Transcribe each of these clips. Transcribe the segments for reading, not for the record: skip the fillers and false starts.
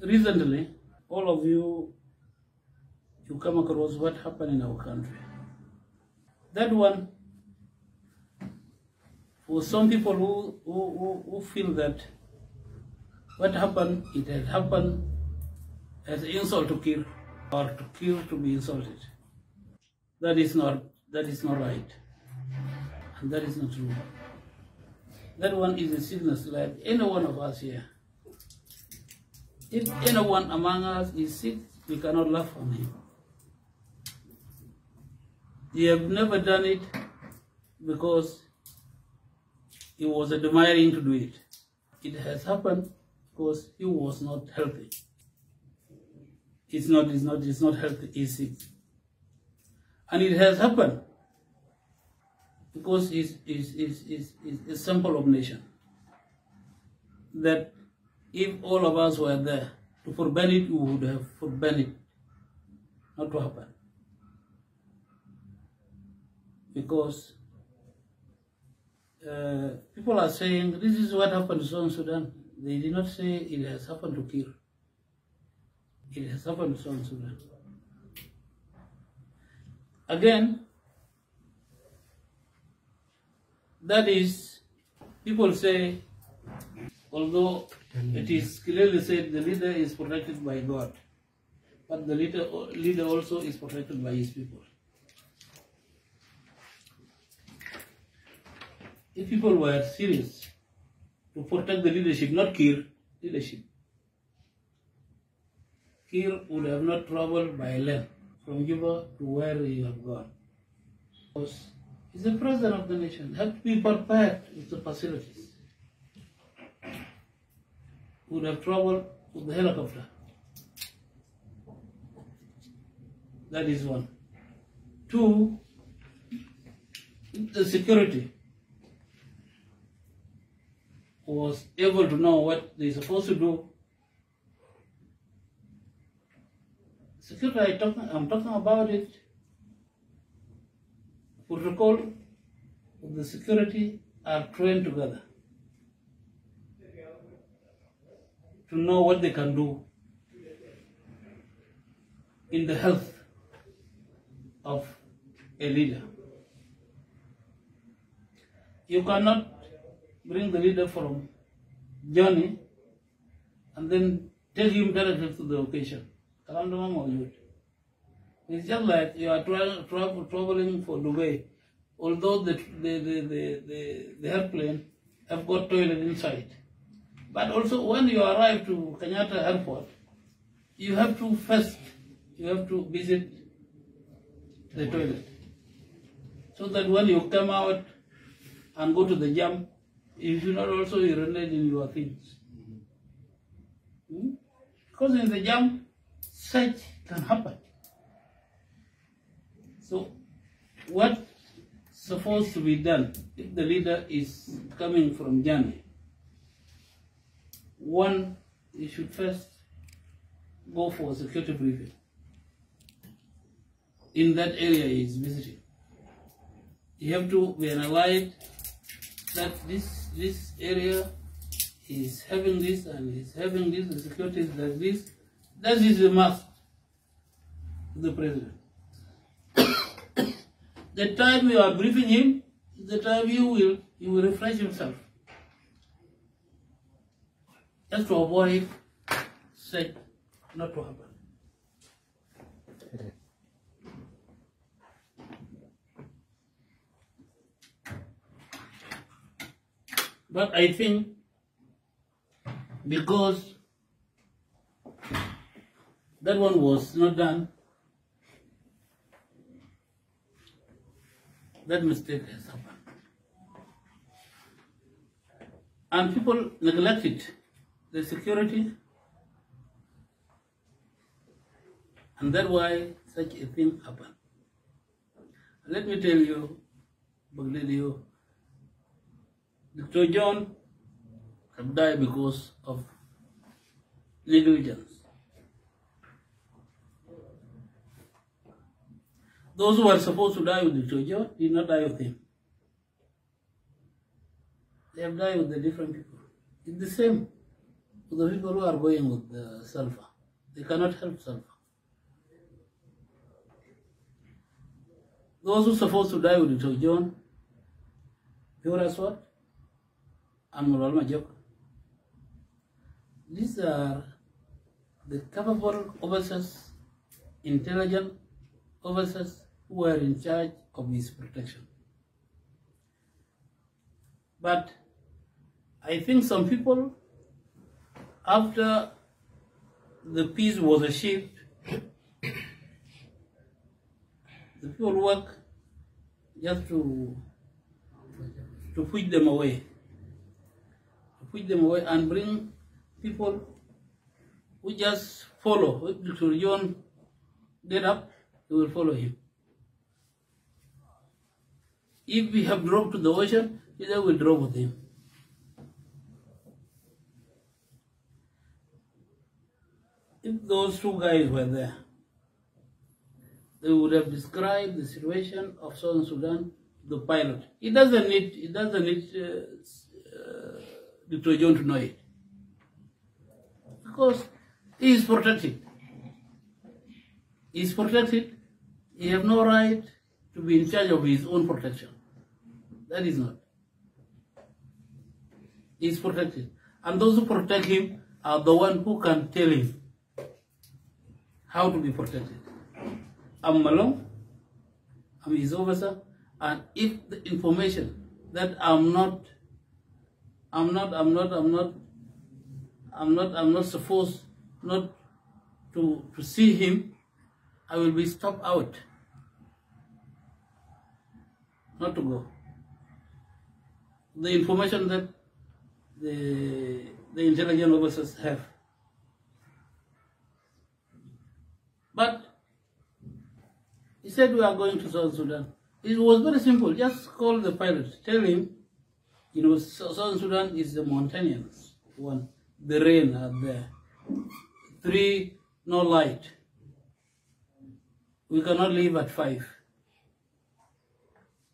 Recently, all of you come across what happened in our country. That one, for some people who feel that what happened, it had happened as an insult to Kiir, or to Kiir to be insulted. That is not right, and that is not true. That one is a sickness like any one of us here. If anyone among us is sick, we cannot laugh on him. He have never done it because he was admiring to do it. It has happened because he was not healthy. It's not healthy, he's sick. And it has happened because it's a sample of nation. That if all of us were there to prevent it, we would have forbidden it not to happen. Because people are saying, this is what happened to South Sudan. They did not say it has happened to Kiir. It has happened to South Sudan. Again, that is, people say, although it is clearly said the leader is protected by God, but the leader also is protected by his people. If people were serious to protect the leadership, not Kiir, leadership, Kiir would have not traveled by land from Juba to where he have gone. Because he's the president of the nation, have to be prepared with the facilities. Would have traveled with the helicopter. That is one. Two, the security was able to know what they're supposed to do. Security, I'm talking about it. Protocol with the security are trained together to know what they can do in the health of a leader. You cannot bring the leader from journey and then take him directly to the occasion. It's just like you are traveling for Dubai, although the airplane have got toilet inside. But also when you arrive to Kenyatta Airport, you have to visit the toilet. So that when you come out and go to the jam, you should not also urinate in your things. Because in the jam, such can happen. So what's supposed to be done if the leader is coming from journey? One, you should first go for a security briefing in that area he is visiting. You have to be analyzed that this area is having this and is having this, the security is like this. That is a must to the president. The time you are briefing him is the time he will refresh himself. Just to avoid such not to happen. But I think because that one was not done, that mistake has happened. And people neglected the security, and that's why such a thing happened. Let me tell you, Bagdadio, Dr. John have died because of negligence. Those who were supposed to die with Dr. John did not die with him. They have died with the different people. It's the same. to the people who are going with the sulfur. They cannot help sulfur. Those who are supposed to die with Dr. John, Pure Aswad, and Mulal Majok. These are the capable officers, intelligent officers who are in charge of his protection. But I think some people, after the peace was achieved, the people work just to push them away. To push them away and bring people who just follow. If Dr. John get up, they will follow him. If we have dropped to the ocean, they will drop with him. If those two guys were there, they would have described the situation of Southern Sudan to the pilot. It doesn't need Dr. John to know it, because he is protected. He is protected. He has no right to be in charge of his own protection. That is not. He is protected, and those who protect him are the ones who can tell him how to be protected. I'm Malong, I'm his officer, and if the information that I'm not supposed not to see him, I will be stopped out, not to go. The information that the intelligence officers have. But he said we are going to South Sudan. It was very simple. Just call the pilot. Tell him, you know, Southern Sudan is the mountainous one. The rain are there. 3, no light. We cannot leave at 5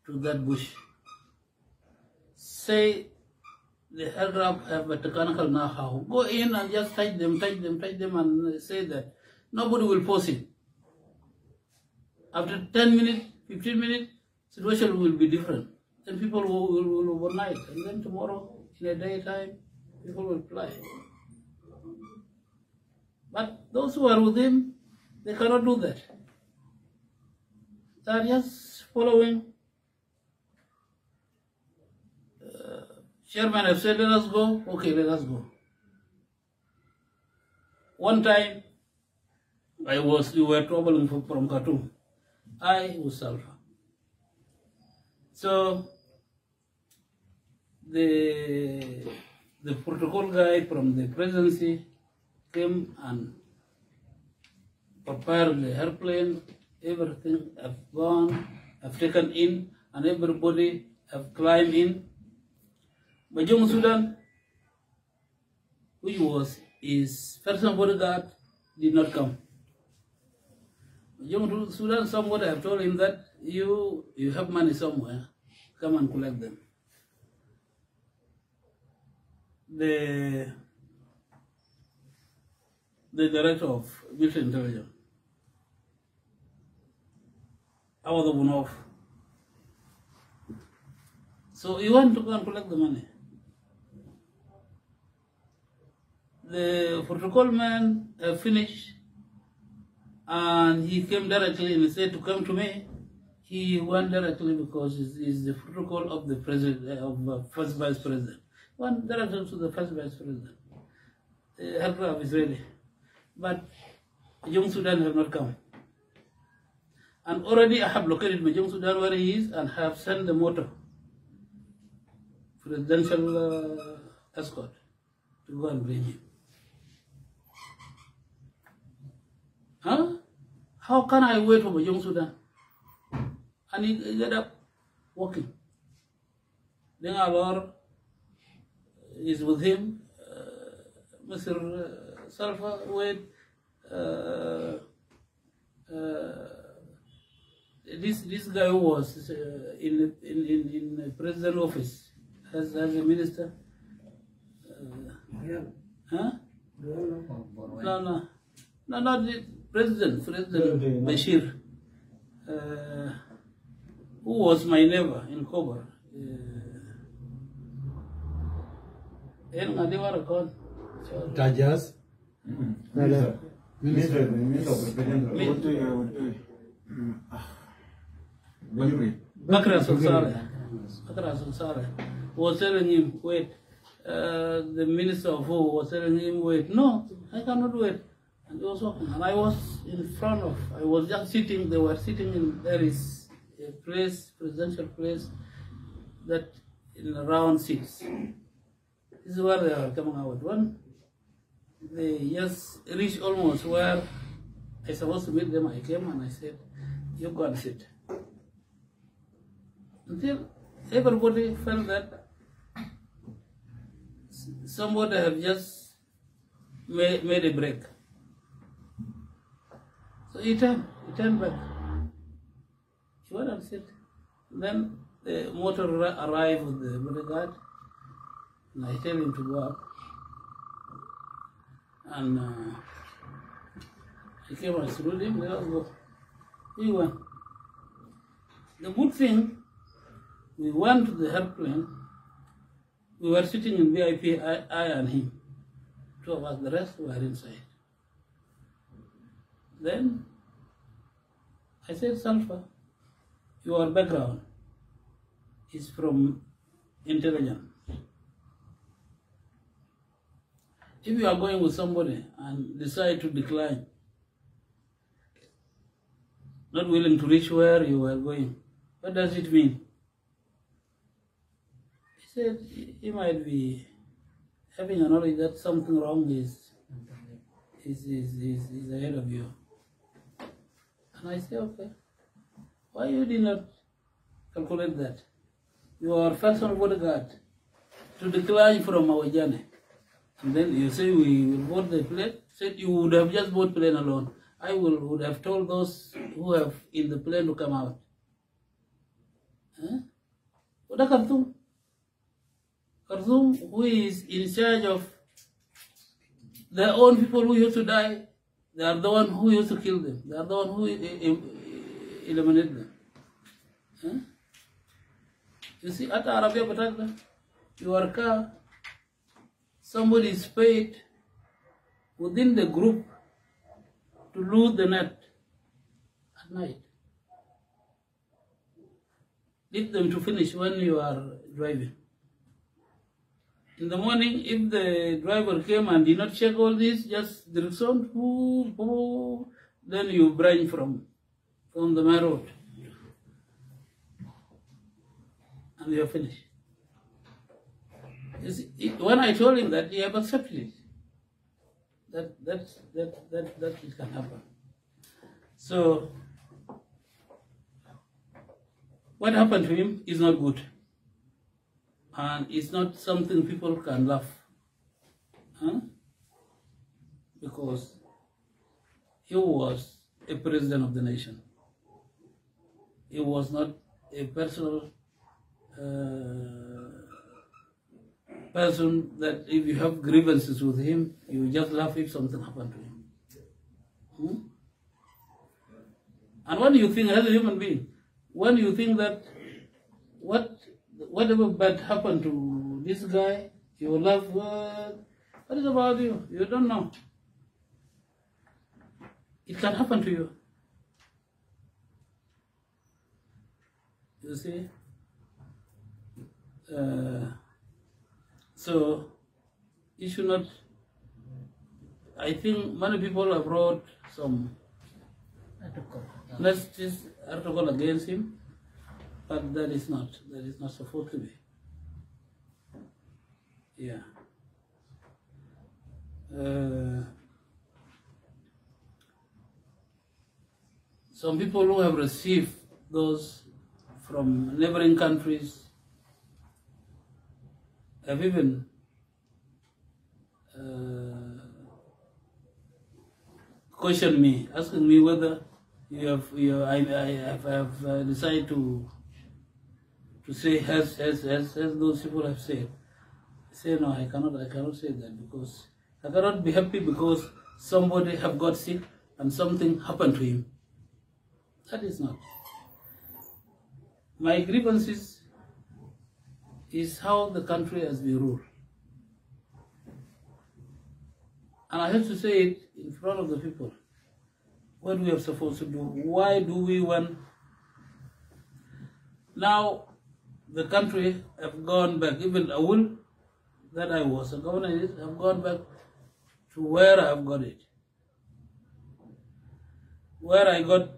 to that bush. Say the aircraft have a technical know-how. Go in and just touch them, and say that nobody will force it. After 10 minutes, 15 minutes, situation will be different. Then people will overnight, and then tomorrow, in the daytime, people will fly. But those who are with him, they cannot do that. They are just following. Chairman have said, let us go. Okay, let us go. One time, we were traveling from Khartoum. I was Salva. So the protocol guy from the presidency came and prepared the airplane. Everything have gone, have taken in, and everybody have climbed in. But Young Sudan, which was his personal bodyguard, did not come. Young Sudan, somebody have told him that you have money somewhere, come and collect them. The director of military intelligence, I was the one off. So he went to go and collect the money. The protocol man finished, and he came directly and said to come to me. He went directly because it's the protocol of the president, of first vice president. Went directly to the first vice president. The aircraft is ready, but Young Sudan have not come. And already I have located Young Sudan where he is, and have sent the motor, presidential escort, to go and bring him. Huh? How can I wait for Young Sudan? And he get up, walking. Then our Lord is with him. Mr. Salva, wait. This guy who was in the president's office as a minister. Huh? No, not the President Bashir, who was my neighbor in Kobar. Tajas? Bakra Sulsare was telling him, wait. The minister of who was telling him, wait. No, I cannot wait. And he was walking. And I was in front of, I was just sitting, they were sitting in, there is a place, presidential place, that in around 6. This is where they are coming out. When they just reached almost where I supposed to meet them, I came and I said, you go and sit. Until everybody felt that somebody have just made a break. So he turned back. He went and sit. Then the motor arrived with the bodyguard, and I tell him to go up. And he came and saluted him, let us go. He went. The good thing, we went to the airplane. We were sitting in VIP, I and him. 2 of us, the rest were inside. Then I said, Salfa, your background is from intelligence. If you are going with somebody and decide to decline, not willing to reach where you are going, what does it mean? He said he might be having a knowledge that something wrong is ahead of you. And I said, okay, why you did not calculate that? Your personal bodyguard to decline from our journey. And then you say we will board the plane. Said you would have just bought plane alone. I would have told those who have in the plane to come out. What a Khartoum? Khartoum, who is in charge of their own people who used to die, they are the one who used to kill them. They are the one who eliminate them. You see, at Arabia Batagla, your car, somebody is paid within the group to loot the net at night. Leave them to finish when you are driving. In the morning, if the driver came and did not check all this, just direction, then you branch from the main road. And you are finished. You see, when I told him that, he have accepted it. That it can happen. So, what happened to him is not good. And it's not something people can laugh. Because he was a president of the nation. He was not a personal person that if you have grievances with him, you just laugh if something happened to him. And what do you think as a human being? When you think that whatever bad happened to this guy, you will laugh, what is about you? You don't know. It can happen to you. You see? So, you should not, I think many people have wrote some article against him, but that is not supposed to be. Yeah. Some people who have received those from neighboring countries have even questioned me, asking me whether I have decided to say as those people have said. I say no, I cannot say that because I cannot be happy because somebody have got sick and something happened to him. That is not. My grievances is how the country has been ruled. And I have to say it in front of the people. What we are supposed to do. Why do we want? Now, the country have gone back. Even Awerial, that I was a governor, have gone back to where I have got it. Where I got